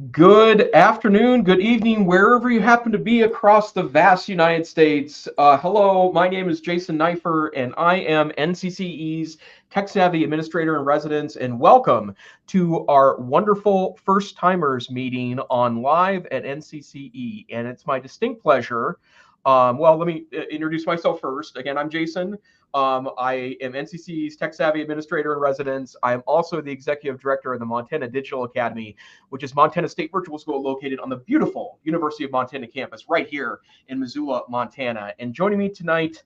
Good afternoon, good evening, wherever you happen to be across the vast United States. Hello, my name is Jason Neiffer, and I am NCCE's Tech Savvy Administrator in Residence, and welcome to our wonderful first timers meeting on live at NCCE. And it's my distinct pleasure. Let me introduce myself first. Again, I'm Jason. I am NCCE's Tech Savvy Administrator in Residence. I am also the Executive Director of the Montana Digital Academy, which is Montana State Virtual School located on the beautiful University of Montana campus right here in Missoula, Montana. And joining me tonight,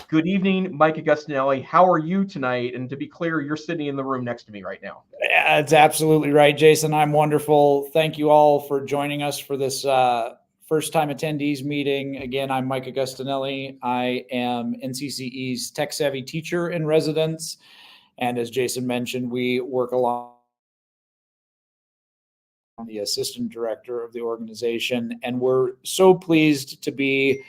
good evening, Mike Augustinelli. How are you tonight? And to be clear, you're sitting in the room next to me right now. Yeah, it's absolutely right, Jason. I'm wonderful. Thank you all for joining us for this first-time attendees meeting. Again, I'm Mike Augustinelli. I am NCCE's Tech Savvy Teacher in Residence. And as Jason mentioned, we work along the Assistant Director of the organization. And we're so pleased to be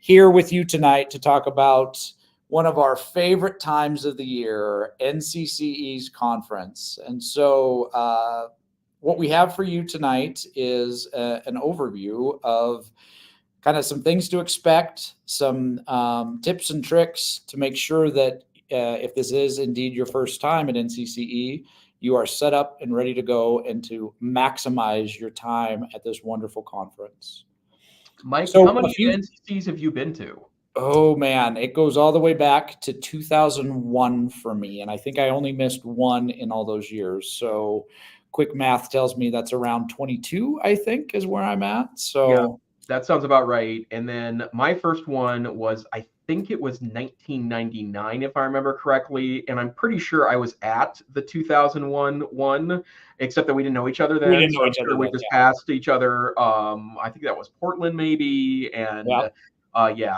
here with you tonight to talk about one of our favorite times of the year, NCCE's conference. And so what we have for you tonight is an overview of kind of some things to expect, some tips and tricks to make sure that if this is indeed your first time at NCCE, you are set up and ready to go and to maximize your time at this wonderful conference. Mike, how many NCCs have you been to? Oh man, it goes all the way back to 2001 for me. And I think I only missed one in all those years. So quick math tells me that's around 22, I think, is where I'm at. So yeah, that sounds about right. And then my first one was, I think it was 1999, if I remember correctly. And I'm pretty sure I was at the 2001 one, except that we didn't know each other then. We didn't know each other. We just passed each other. I think that was Portland, maybe. And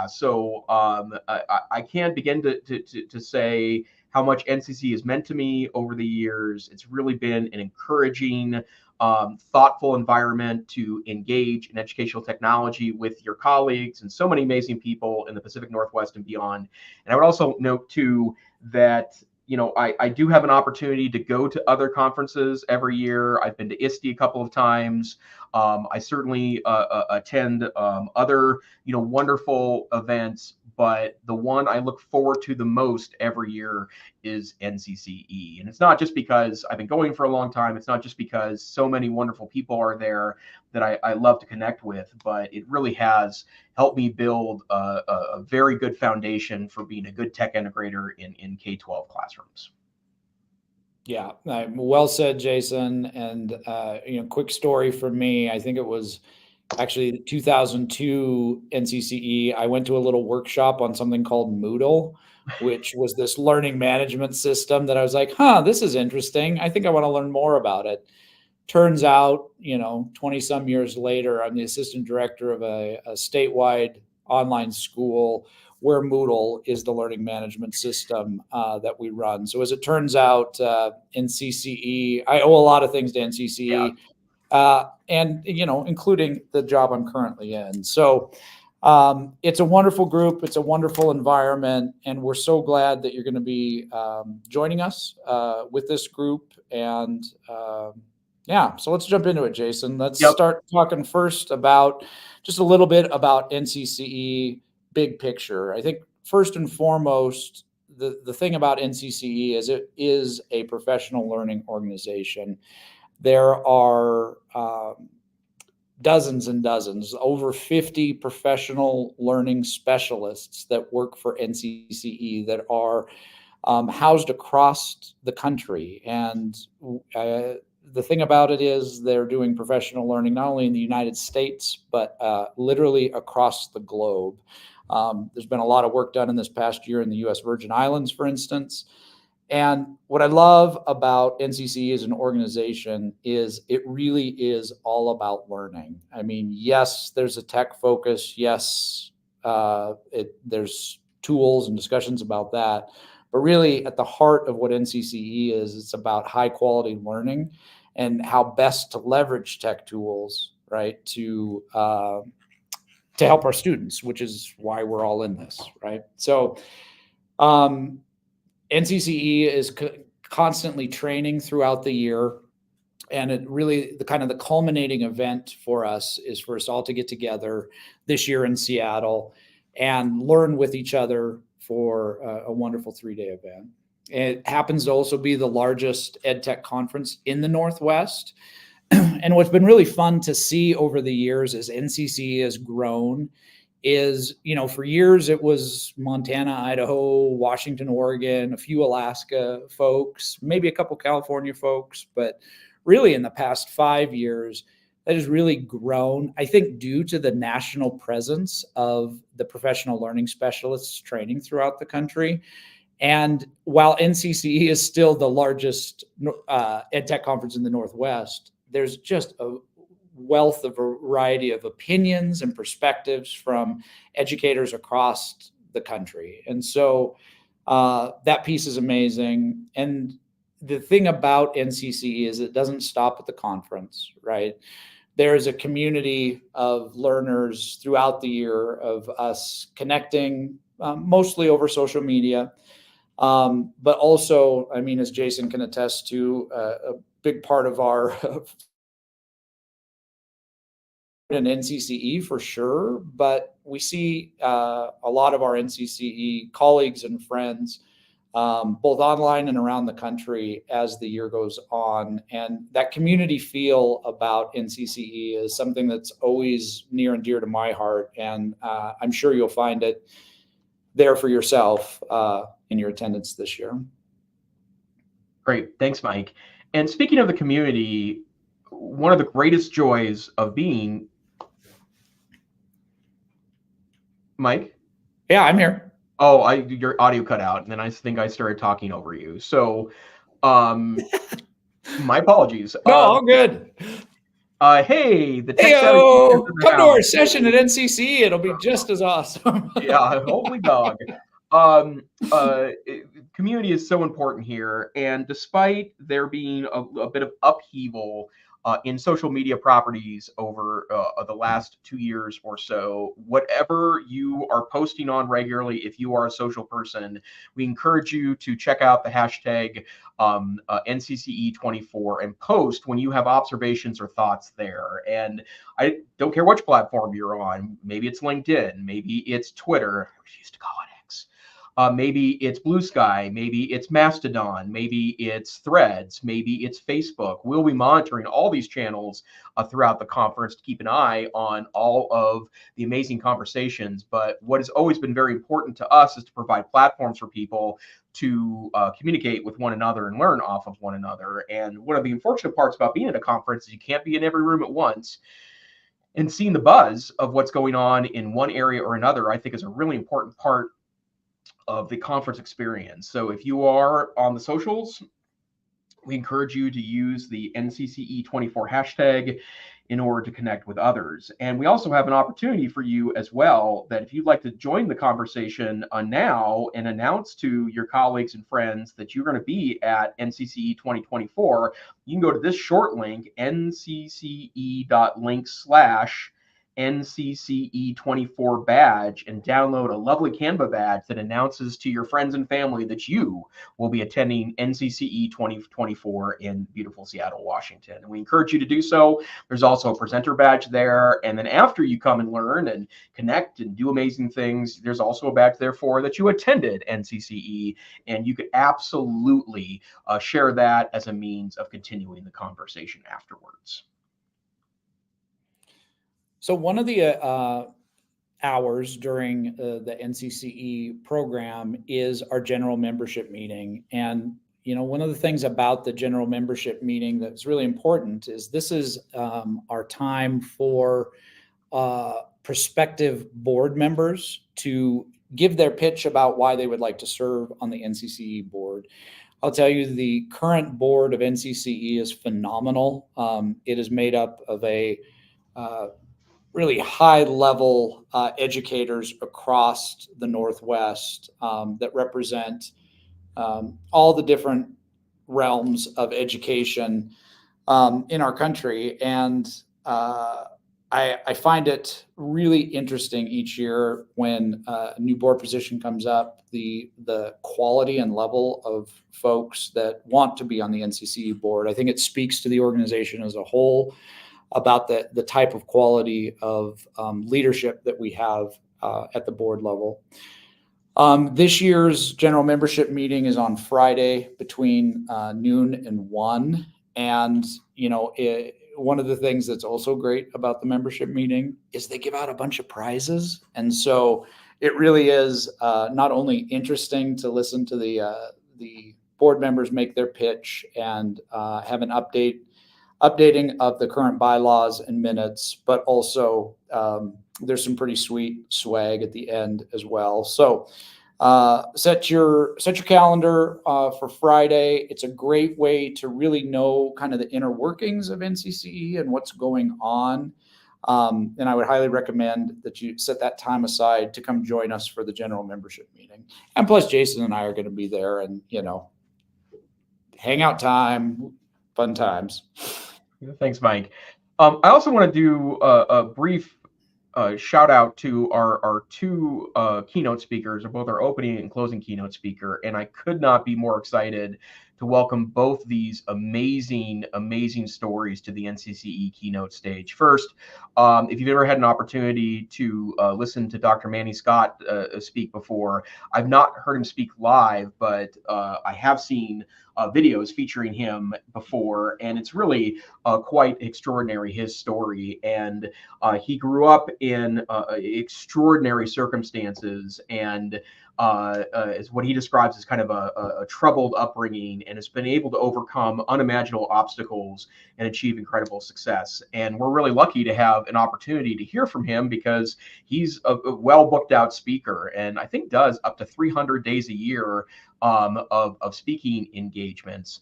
so I can't begin to say how much NCC has meant to me over the years. It's really been an encouraging, thoughtful environment to engage in educational technology with your colleagues and so many amazing people in the Pacific Northwest and beyond. And I would also note too that I do have an opportunity to go to other conferences every year. I've been to ISTE a couple of times. I certainly attend other wonderful events, but the one I look forward to the most every year is NCCE. And it's not just because I've been going for a long time. It's not just because so many wonderful people are there that I love to connect with, but it really has helped me build a very good foundation for being a good tech integrator in K-12 classrooms. Yeah, well said, Jason. And quick story for me. I think it was actually 2002 NCCE. I went to a little workshop on something called Moodle, which was this learning management system that I was like, this is interesting. I think I want to learn more about it. Turns out, 20 some years later, I'm the assistant director of a statewide online school where Moodle is the learning management system that we run. So as it turns out, NCCE, I owe a lot of things to NCCE, and including the job I'm currently in. So it's a wonderful group, it's a wonderful environment, and we're so glad that you're going to be joining us with this group. And so let's jump into it, Jason. Let's start talking first about just a little bit about NCCE big picture. I think first and foremost, the thing about NCCE is it is a professional learning organization. There are dozens and dozens, over 50 professional learning specialists that work for NCCE that are housed across the country. And the thing about it is they're doing professional learning not only in the United States, but literally across the globe. There's been a lot of work done in this past year in the U.S. Virgin Islands, for instance. And what I love about NCCE as an organization is it really is all about learning. I mean, yes, there's a tech focus. Yes, there's tools and discussions about that. But really at the heart of what NCCE is, it's about high quality learning and how best to leverage tech tools, right, to help our students, which is why we're all in this, right? So NCCE is constantly training throughout the year. And it really, the kind of the culminating event for us is for us all to get together this year in Seattle and learn with each other for a wonderful 3-day event. It happens to also be the largest EdTech conference in the Northwest. And what's been really fun to see over the years as NCCE has grown is, for years it was Montana, Idaho, Washington, Oregon, a few Alaska folks, maybe a couple California folks, but really in the past 5 years, that has really grown, I think, due to the national presence of the professional learning specialists training throughout the country. And while NCCE is still the largest EdTech conference in the Northwest, there's just a wealth of variety of opinions and perspectives from educators across the country. And so that piece is amazing. And the thing about NCCE is it doesn't stop at the conference, right? There is a community of learners throughout the year of us connecting, mostly over social media. But also, I mean, as Jason can attest to, a big part of our in NCCE for sure, but we see a lot of our NCCE colleagues and friends, both online and around the country as the year goes on. And that community feel about NCCE is something that's always near and dear to my heart. And I'm sure you'll find it there for yourself in your attendance this year. Great. Thanks, Mike. And speaking of the community, one of the greatest joys of being Mike? Yeah, I'm here. Oh, your audio cut out, and then I think I started talking over you. So, my apologies. No, all good. Hey, the tech come to our session at NCCE. It'll be just as awesome. Yeah, holy dog. Community is so important here, and despite there being a bit of upheaval in social media properties over the last 2 years or so, whatever you are posting on regularly, if you are a social person, we encourage you to check out the hashtag NCCE24 and post when you have observations or thoughts there. And I don't care which platform you're on. Maybe it's LinkedIn, maybe it's Twitter. I used to call it X. Maybe it's Blue Sky, maybe it's Mastodon, maybe it's Threads, maybe it's Facebook. We'll be monitoring all these channels throughout the conference to keep an eye on all of the amazing conversations. But what has always been very important to us is to provide platforms for people to communicate with one another and learn off of one another. And one of the unfortunate parts about being at a conference is you can't be in every room at once. And seeing the buzz of what's going on in one area or another, I think, is a really important part of the conference experience. So if you are on the socials, we encourage you to use the NCCE24 hashtag in order to connect with others. And we also have an opportunity for you as well, that if you'd like to join the conversation now and announce to your colleagues and friends that you're going to be at NCCE 2024, you can go to this short link, ncce.link/NCCE24 badge, and download a lovely Canva badge that announces to your friends and family that you will be attending NCCE 2024 in beautiful Seattle, Washington. And we encourage you to do so. There's also a presenter badge there. And then after you come and learn and connect and do amazing things, there's also a badge there for that you attended NCCE. And you could absolutely share that as a means of continuing the conversation afterwards. So one of the hours during the NCCE program is our general membership meeting. And, one of the things about the general membership meeting that's really important is this is our time for prospective board members to give their pitch about why they would like to serve on the NCCE board. I'll tell you, the current board of NCCE is phenomenal. It is made up of a really high-level educators across the Northwest that represent all the different realms of education in our country. And I find it really interesting each year when a new board position comes up, the quality and level of folks that want to be on the NCCE board. I think it speaks to the organization as a whole about the type of quality of leadership that we have at the board level. This year's general membership meeting is on Friday between noon and 1. And, one of the things that's also great about the membership meeting is they give out a bunch of prizes. And so it really is not only interesting to listen to the board members make their pitch and have an updating of the current bylaws and minutes, but also there's some pretty sweet swag at the end as well. So set your calendar for Friday. It's a great way to really know kind of the inner workings of NCCE and what's going on. And I would highly recommend that you set that time aside to come join us for the general membership meeting. And plus, Jason and I are going to be there, and hangout time, fun times. Thanks, Mike. I also want to do a brief shout out to our two keynote speakers, or both our opening and closing keynote speaker. And I could not be more excited to welcome both these amazing stories to the NCCE keynote stage. First, if you've ever had an opportunity to listen to Dr. Manny Scott speak before, I've not heard him speak live, but I have seen videos featuring him before, and it's really quite extraordinary, his story. And he grew up in extraordinary circumstances, and is what he describes as kind of a troubled upbringing, and has been able to overcome unimaginable obstacles and achieve incredible success. And we're really lucky to have an opportunity to hear from him, because he's a well booked out speaker, and I think does up to 300 days a year of speaking engagements.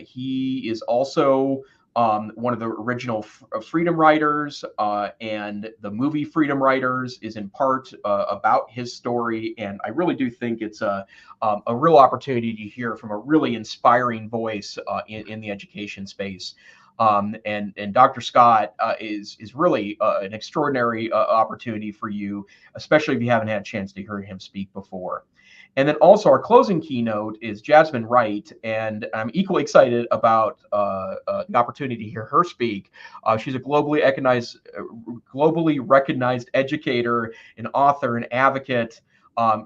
He is also one of the original Freedom Writers, and the movie Freedom Writers is in part about his story. And I really do think it's a real opportunity to hear from a really inspiring voice in the education space. And Dr. Scott is really an extraordinary opportunity for you, especially if you haven't had a chance to hear him speak before. And then also our closing keynote is Jasmine Wright, and I'm equally excited about the opportunity to hear her speak. She's a globally recognized educator, an author, an advocate.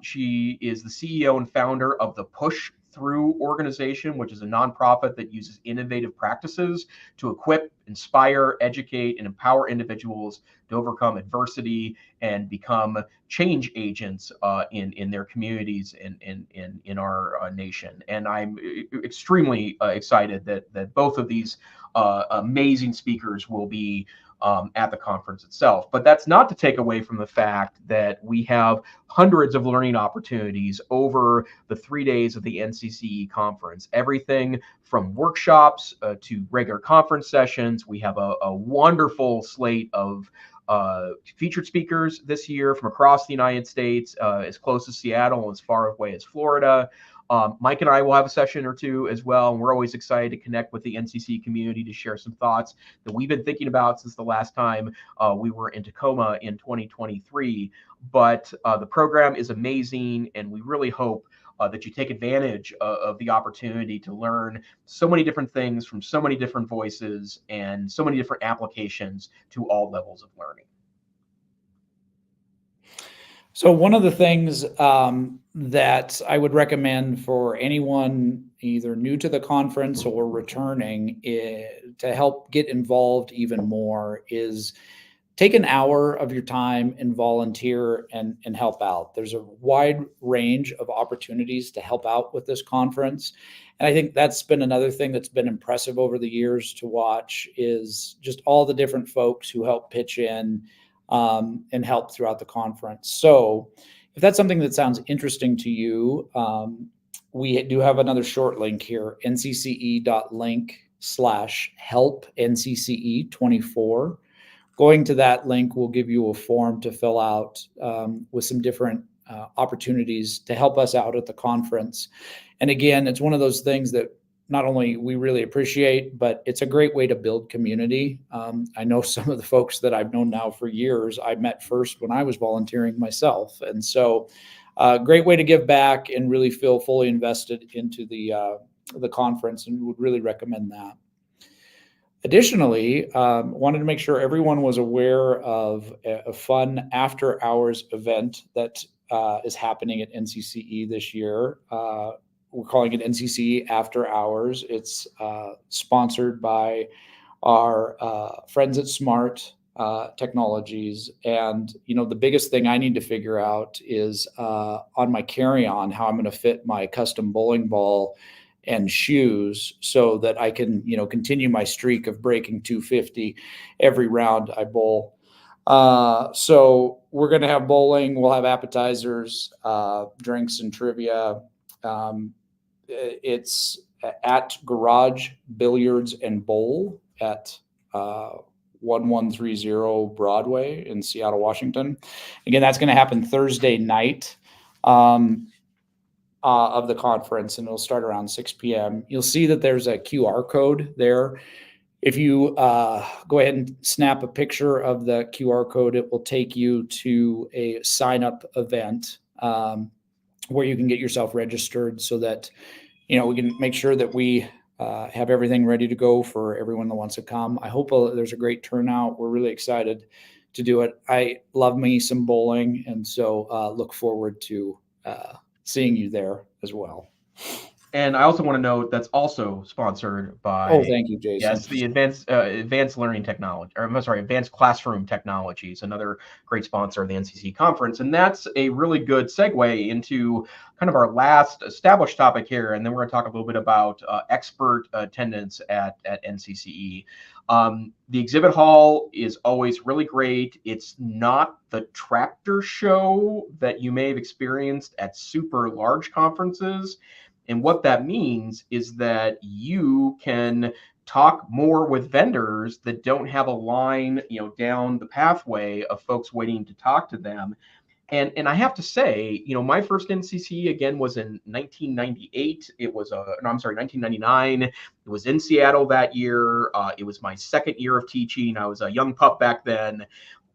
She is the CEO and founder of the Push Through organization, which is a nonprofit that uses innovative practices to equip, inspire, educate, and empower individuals to overcome adversity and become change agents in their communities and in our nation. And I'm extremely excited that both of these amazing speakers will be at the conference itself. But that's not to take away from the fact that we have hundreds of learning opportunities over the 3 days of the NCCE conference. Everything from workshops to regular conference sessions. We have a wonderful slate of featured speakers this year from across the United States, as close as Seattle and as far away as Florida. Mike and I will have a session or two as well, and we're always excited to connect with the NCC community to share some thoughts that we've been thinking about since the last time we were in Tacoma in 2023. But the program is amazing, and we really hope that you take advantage of the opportunity to learn so many different things from so many different voices and so many different applications to all levels of learning. So one of the things that I would recommend for anyone either new to the conference or returning to help get involved even more is take an hour of your time and volunteer and help out. There's a wide range of opportunities to help out with this conference. And I think that's been another thing that's been impressive over the years to watch is just all the different folks who help pitch in and help throughout the conference. So if that's something that sounds interesting to you, we do have another short link here, ncce.link/help-ncce24. Going to that link will give you a form to fill out with some different opportunities to help us out at the conference. And again, it's one of those things that not only we really appreciate, but it's a great way to build community. I know some of the folks that I've known now for years, I met first when I was volunteering myself. And so great way to give back and really feel fully invested into the conference, and would really recommend that. Additionally, wanted to make sure everyone was aware of a fun after hours event that is happening at NCCE this year. We're calling it NCCE After Hours. It's sponsored by our friends at Smart Technologies. And, the biggest thing I need to figure out is on my carry-on, how I'm going to fit my custom bowling ball and shoes so that I can, continue my streak of breaking 250 every round I bowl. So we're going to have bowling. We'll have appetizers, drinks, and trivia. It's at Garage Billiards and Bowl at 1130 Broadway in Seattle, Washington. Again, that's going to happen Thursday night of the conference, and it'll start around 6 p.m. You'll see that there's a QR code there. If you go ahead and snap a picture of the QR code, it will take you to a sign-up event where you can get yourself registered so that, we can make sure that we have everything ready to go for everyone that wants to come. I hope there's a great turnout. We're really excited to do it. I love me some bowling, and so look forward to seeing you there as well. And I also want to note that's also sponsored by. Oh, thank you, Jason. Yes, the Advanced Learning Technology, or I'm sorry, Advanced Classroom Technologies, another great sponsor of the NCCE conference, and that's a really good segue into kind of our last established topic here, and then we're going to talk a little bit about expert attendance at NCCE. The exhibit hall is always really great. It's not the tractor show that you may have experienced at super large conferences. And what that means is that you can talk more with vendors that don't have a line, down the pathway of folks waiting to talk to them. And I have to say, my first NCCE again was in 1998. It was 1999. It was in Seattle that year. It was my second year of teaching. I was a young pup back then.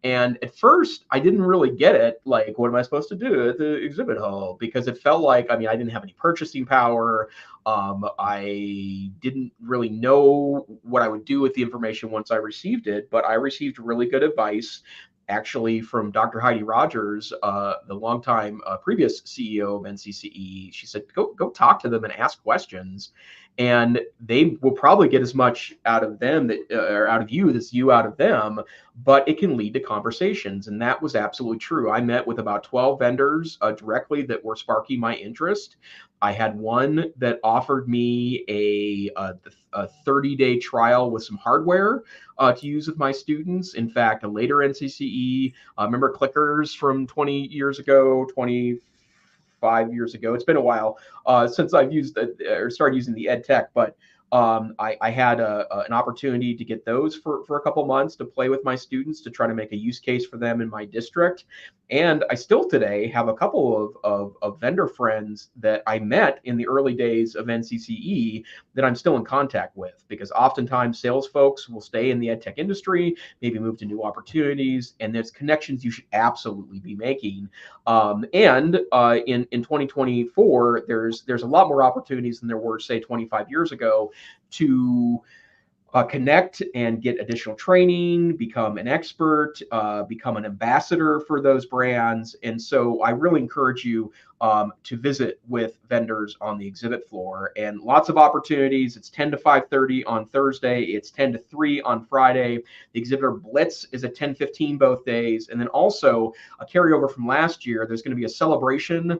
And at first, I didn't really get it. Like, what am I supposed to do at the exhibit hall? Because it felt like, I didn't have any purchasing power. I didn't really know what I would do with the information once I received it. But I received really good advice, actually, from Dr. Heidi Rogers, the longtime previous CEO of NCCE. She said, go talk to them and ask questions. And they will probably get as much out of them or out of you as you out of them, but it can lead to conversations. And that was absolutely true. I met with about 12 vendors directly that were sparking my interest. I had one that offered me a 30-day trial with some hardware to use with my students. In fact, a later NCCE, remember clickers from 20 years ago, 25 years ago. It's been a while since I've used or started using the ed tech, but I had an opportunity to get those for a couple months to play with my students to try to make a use case for them in my district. And I still today have a couple of vendor friends that I met in the early days of NCCE that I'm still in contact with, because oftentimes sales folks will stay in the ed tech industry, maybe move to new opportunities, and there's connections you should absolutely be making. In 2024, there's a lot more opportunities than there were, say, 25 years ago to connect and get additional training, become an expert, become an ambassador for those brands. And so I really encourage you to visit with vendors on the exhibit floor, and lots of opportunities. It's 10 to 5:30 on Thursday. It's 10 to 3 on Friday. The exhibitor blitz is at 10:15 both days. And then also a carryover from last year, there's going to be a celebration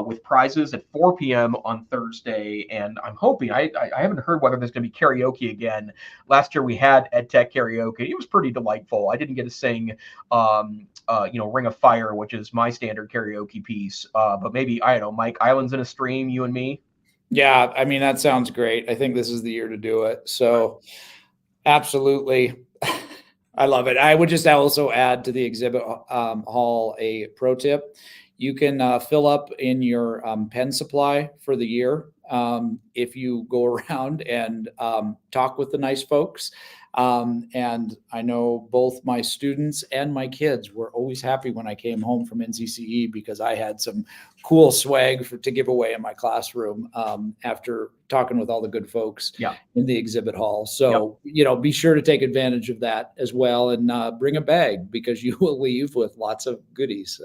with prizes at 4 p.m. on Thursday. And I'm hoping, I haven't heard whether there's going to be karaoke again. Last year we had EdTech karaoke. It was pretty delightful. I didn't get to sing, Ring of Fire, which is my standard karaoke piece. But maybe, I don't know, Mike, Islands in a Stream, you and me. Yeah, that sounds great. I think this is the year to do it. So absolutely. I love it. I would just also add to the exhibit hall a pro tip. You can fill up in your pen supply for the year. if you go around and talk with the nice folks. And I know both my students and my kids were always happy when I came home from NCCE because I had some cool swag to give away in my classroom after talking with all the good folks in the exhibit hall. So, be sure to take advantage of that as well, and bring a bag because you will leave with lots of goodies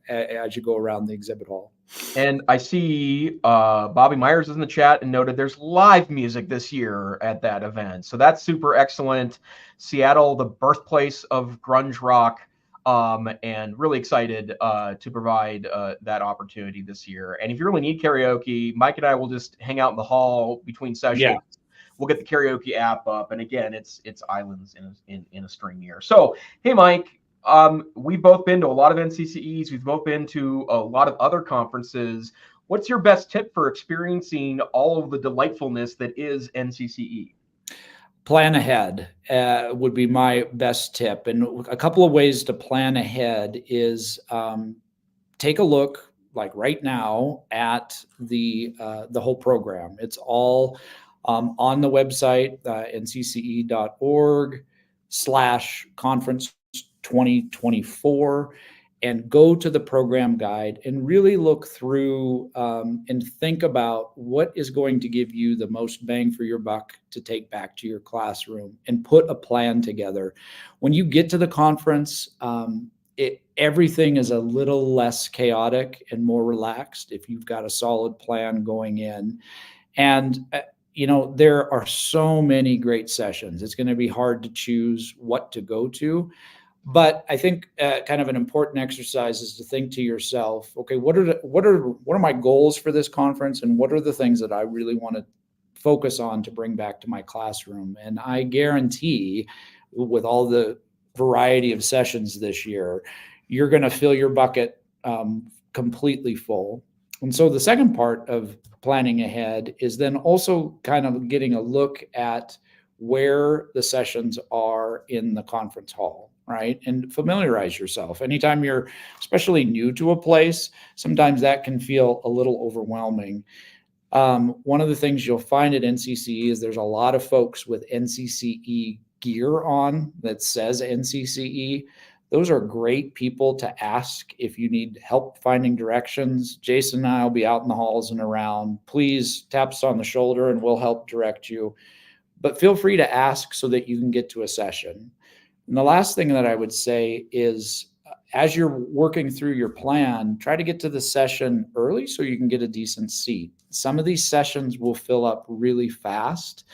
as you go around the exhibit hall. And I see Bobby Myers is in the chat and noted there's live music this year at that event. So that's super excellent. Seattle, the birthplace of grunge rock, and really excited to provide that opportunity this year. And if you really need karaoke, Mike and I will just hang out in the hall between sessions. Yeah. We'll get the karaoke app up. And again, it's islands in a string here. So, hey, Mike. We've both been to a lot of NCCEs. We've both been to a lot of other conferences. What's your best tip for experiencing all of the delightfulness that is NCCE? Plan ahead would be my best tip. And a couple of ways to plan ahead is take a look, like right now, at the whole program. It's all on the website, ncce.org/conference 2024, and go to the program guide and really look through and think about what is going to give you the most bang for your buck to take back to your classroom, and put a plan together. When you get to the conference, everything is a little less chaotic and more relaxed if you've got a solid plan going in. And there are so many great sessions. It's going to be hard to choose what to go to. But I think kind of an important exercise is to think to yourself, okay, what are my goals for this conference, and what are the things that I really want to focus on to bring back to my classroom? And I guarantee, with all the variety of sessions this year, you're going to fill your bucket completely full. And so the second part of planning ahead is then also kind of getting a look at where the sessions are in the conference hall, right? And familiarize yourself. Anytime you're especially new to a place, sometimes that can feel a little overwhelming. One of the things you'll find at NCCE is there's a lot of folks with NCCE gear on that says NCCE. Those are great people to ask if you need help finding directions. Jason and I will be out in the halls and around. Please tap us on the shoulder and we'll help direct you. But feel free to ask so that you can get to a session. And the last thing that I would say is, as you're working through your plan, try to get to the session early so you can get a decent seat. Some of these sessions will fill up really fast.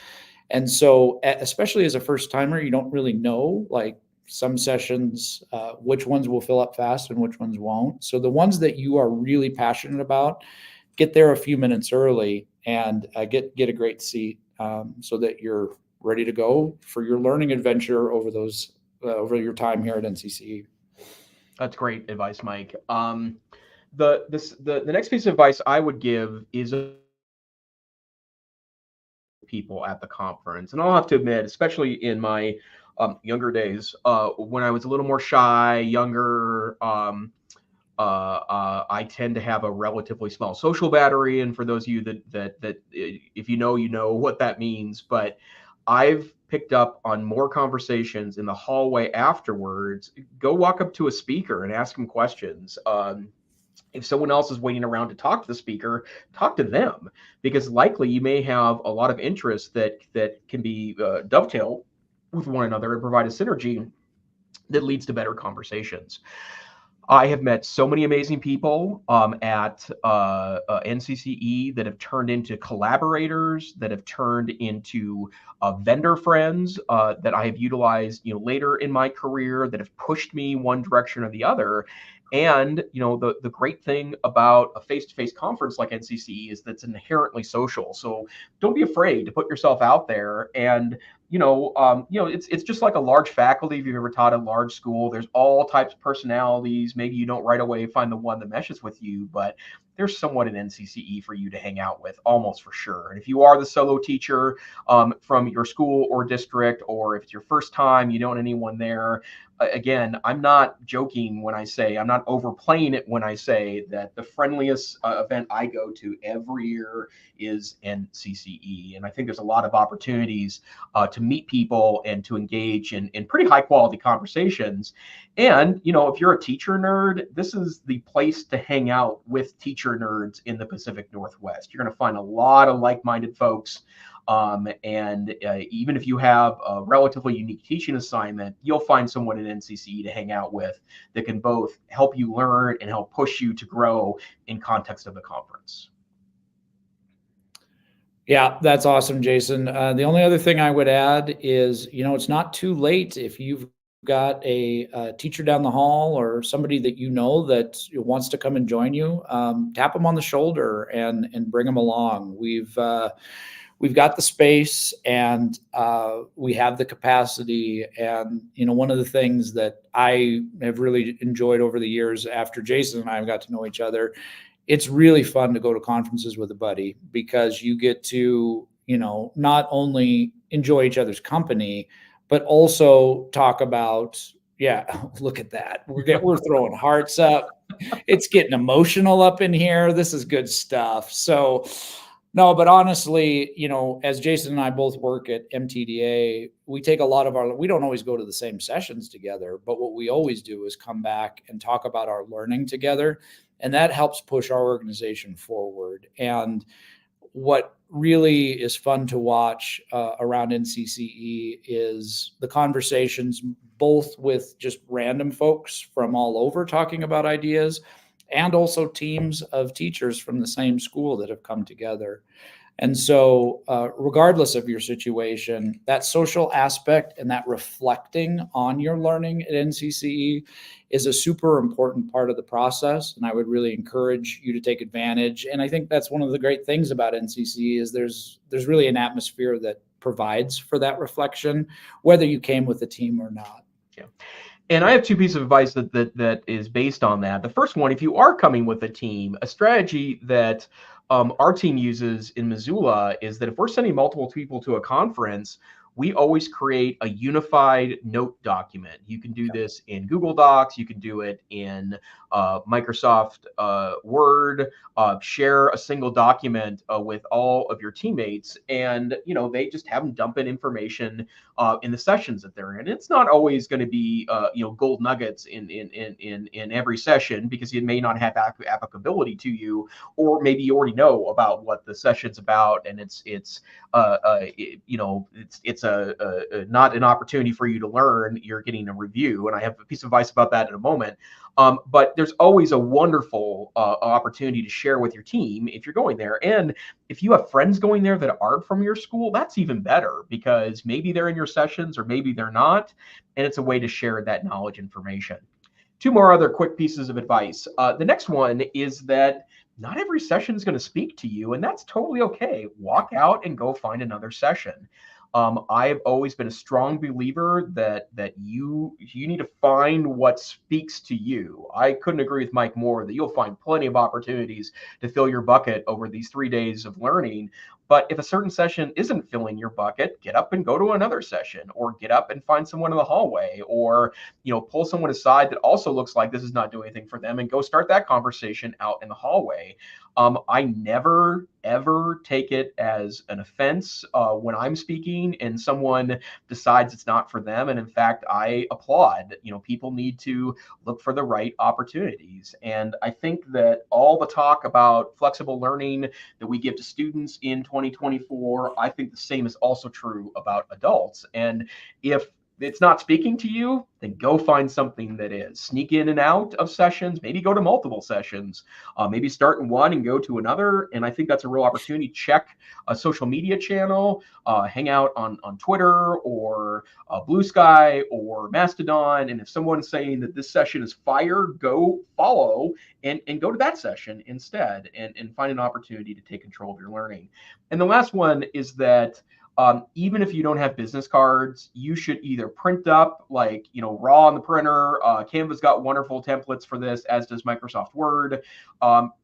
And so, especially as a first timer, you don't really know, like, some sessions, which ones will fill up fast and which ones won't. So the ones that you are really passionate about, get there a few minutes early and get a great seat so that you're ready to go for your learning adventure over your time here at NCCE. That's great advice, Mike. The next piece of advice I would give is people at the conference, and I'll have to admit, especially in my younger days, when I was a little more shy, younger, I tend to have a relatively small social battery. And for those of you that if you know what that means, but I've picked up on more conversations in the hallway afterwards. Go walk up to a speaker and ask them questions. If someone else is waiting around to talk to the speaker, talk to them, because likely you may have a lot of interests that can be dovetail with one another and provide a synergy that leads to better conversations. I have met so many amazing people at NCCE that have turned into collaborators, that have turned into vendor friends that I have utilized, later in my career, that have pushed me one direction or the other. And the great thing about a face-to-face conference like NCCE is that it's inherently social. So don't be afraid to put yourself out there. And it's just like a large faculty. If you've ever taught a large school, there's all types of personalities. Maybe you don't right away find the one that meshes with you, but there's someone at NCCE for you to hang out with, almost for sure. And if you are the solo teacher from your school or district, or if it's your first time, you don't know anyone there, again, I'm not joking when I say, I'm not overplaying it when I say that the friendliest event I go to every year is NCCE. And I think there's a lot of opportunities to meet people and to engage in pretty high quality conversations. And, if you're a teacher nerd, this is the place to hang out with teacher nerds in the Pacific Northwest. You're going to find a lot of like-minded folks. And even if you have a relatively unique teaching assignment, you'll find someone at NCCE to hang out with that can both help you learn and help push you to grow in context of the conference. Yeah, that's awesome, Jason. The only other thing I would add is, it's not too late if you've got a teacher down the hall or somebody that that wants to come and join you. Tap them on the shoulder and bring them along. We've got the space and we have the capacity. And, one of the things that I have really enjoyed over the years after Jason and I got to know each other, it's really fun to go to conferences with a buddy because you get to, not only enjoy each other's company, but also talk about, look at that. We're throwing hearts up. It's getting emotional up in here. This is good stuff. So, no, but honestly, as Jason and I both work at MTDA, we take a lot of we don't always go to the same sessions together, but what we always do is come back and talk about our learning together. And that helps push our organization forward. And what really is fun to watch around NCCE is the conversations, both with just random folks from all over talking about ideas, and also teams of teachers from the same school that have come together. And so regardless of your situation, that social aspect and that reflecting on your learning at NCCE is a super important part of the process. And I would really encourage you to take advantage. And I think that's one of the great things about NCCE is there's really an atmosphere that provides for that reflection, whether you came with a team or not. Yeah. And I have two pieces of advice that is based on that. The first one, if you are coming with a team, a strategy that our team uses in Missoula is that if we're sending multiple people to a conference, we always create a unified note document. You can do this in Google Docs. You can do it in Microsoft Word. Share a single document with all of your teammates, and they just have them dump in information in the sessions that they're in. It's not always going to be gold nuggets in every session, because it may not have applicability to you, or maybe you already know about what the session's about, and it's not an opportunity for you to learn. You're getting a review, and I have a piece of advice about that in a moment. But there's always a wonderful opportunity to share with your team if you're going there. And if you have friends going there that aren't from your school, that's even better, because maybe they're in your sessions or maybe they're not. And it's a way to share that knowledge information. Two more other quick pieces of advice. The next one is that not every session is going to speak to you, and that's totally okay. Walk out and go find another session. I've always been a strong believer that you need to find what speaks to you. I couldn't agree with Mike more that you'll find plenty of opportunities to fill your bucket over these 3 days of learning. But if a certain session isn't filling your bucket, get up and go to another session, or get up and find someone in the hallway, or pull someone aside that also looks like this is not doing anything for them, and go start that conversation out in the hallway. I never, ever take it as an offense when I'm speaking and someone decides it's not for them. And in fact, I applaud. People need to look for the right opportunities. And I think that all the talk about flexible learning that we give to students in 2024, I think the same is also true about adults. And if it's not speaking to you, then go find something that is. Sneak in and out of sessions, maybe go to multiple sessions, maybe start in one and go to another. And I think that's a real opportunity. Check a social media channel, hang out on Twitter or Blue Sky or Mastodon. And if someone's saying that this session is fire, go follow and go to that session instead, and find an opportunity to take control of your learning. And the last one is that even if you don't have business cards, you should either print up like, raw on the printer. Canva's got wonderful templates for this, as does Microsoft Word.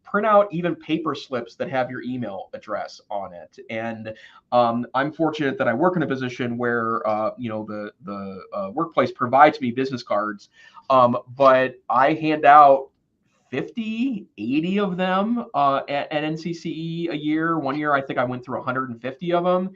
Print out even paper slips that have your email address on it. And I'm fortunate that I work in a position where, the workplace provides me business cards, but I hand out 50, 80 of them at NCCE a year. One year, I think I went through 150 of them.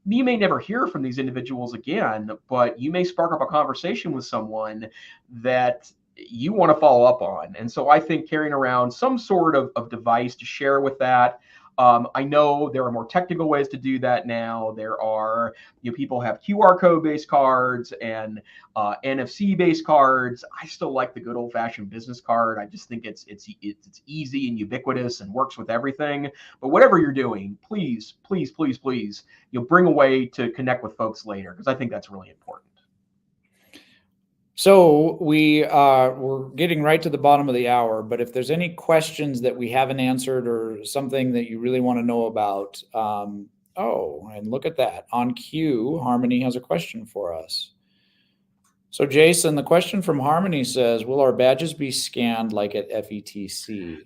You may never hear from these individuals again, but you may spark up a conversation with someone that you want to follow up on. And so I think carrying around some sort of device to share with that. I know there are more technical ways to do that now. There are, people have QR code based cards and NFC based cards. I still like the good old fashioned business card. I just think it's easy and ubiquitous and works with everything. But whatever you're doing, please, please, please, please, bring a way to connect with folks later, because I think that's really important. So we're getting right to the bottom of the hour, but if there's any questions that we haven't answered or something that you really want to know about, and look at that. On cue, Harmony has a question for us. So Jason, the question from Harmony says, will our badges be scanned like at FETC?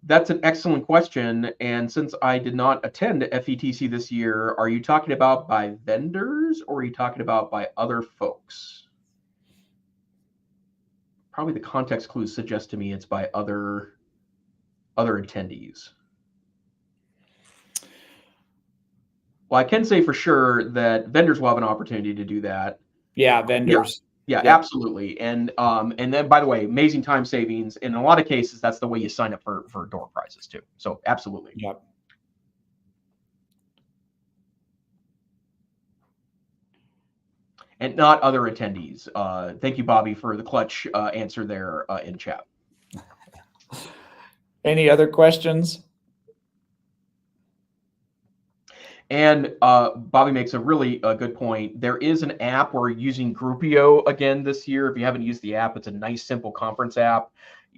That's an excellent question. And since I did not attend FETC this year, are you talking about by vendors or are you talking about by other folks? Probably the context clues suggest to me it's by other attendees. Well, I can say for sure that vendors will have an opportunity to do that. Yeah, vendors. Yeah, yep. Absolutely. And then, by the way, amazing time savings. In a lot of cases, that's the way you sign up for door prizes too. So absolutely. Yep. And not other attendees. Thank you, Bobby, for the clutch answer there in chat. Any other questions? And Bobby makes a really good point. There is an app. We're using Groupio again this year. If you haven't used the app, it's a nice, simple conference app.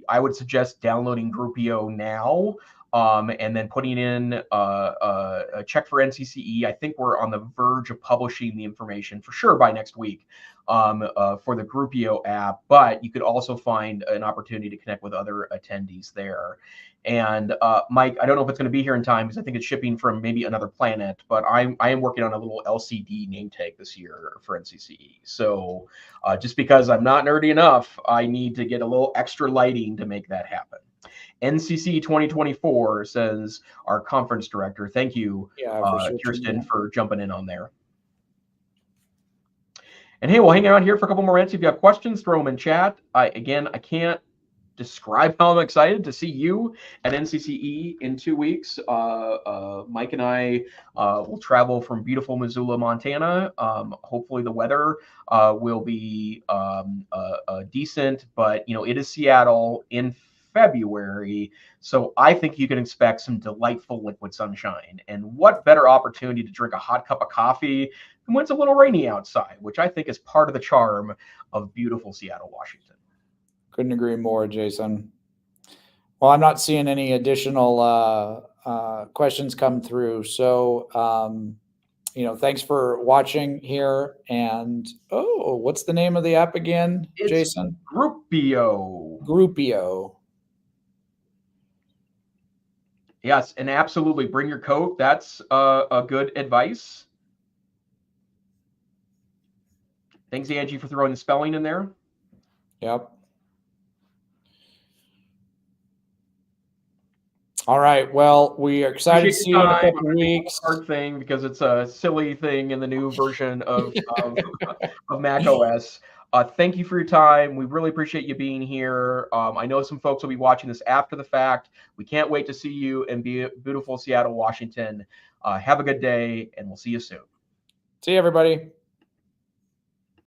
I would suggest downloading Groupio now. And then putting in a check for NCCE. I think we're on the verge of publishing the information for sure by next week for the Groupio app. But you could also find an opportunity to connect with other attendees there. And Mike, I don't know if it's going to be here in time because I think it's shipping from maybe another planet. But I am working on a little LCD name tag this year for NCCE. So just because I'm not nerdy enough, I need to get a little extra lighting to make that happen. NCCE 2024 says our conference director. Thank you, Kirsten, for jumping in on there. And hey, we'll hang around here for a couple more minutes. If you have questions, throw them in chat. I can't describe how I'm excited to see you at NCCE in 2 weeks. Mike and I will travel from beautiful Missoula, Montana. Hopefully the weather will be decent, but it is Seattle in February, so I think you can expect some delightful liquid sunshine. And what better opportunity to drink a hot cup of coffee than when it's a little rainy outside, which I think is part of the charm of beautiful Seattle, Washington. Couldn't agree more, Jason. Well, I'm not seeing any additional questions come through, so thanks for watching here. And what's the name of the app again, Jason? Groupio. Yes, and absolutely bring your coat. That's a good advice. Thanks, Angie, for throwing the spelling in there. Yep. All right. Well, we are excited to see you in a couple weeks. Hard thing because it's a silly thing in the new version of Mac OS. Thank you for your time. We really appreciate you being here. I know some folks will be watching this after the fact. We can't wait to see you in beautiful Seattle, Washington. Have a good day, and we'll see you soon. See you, everybody.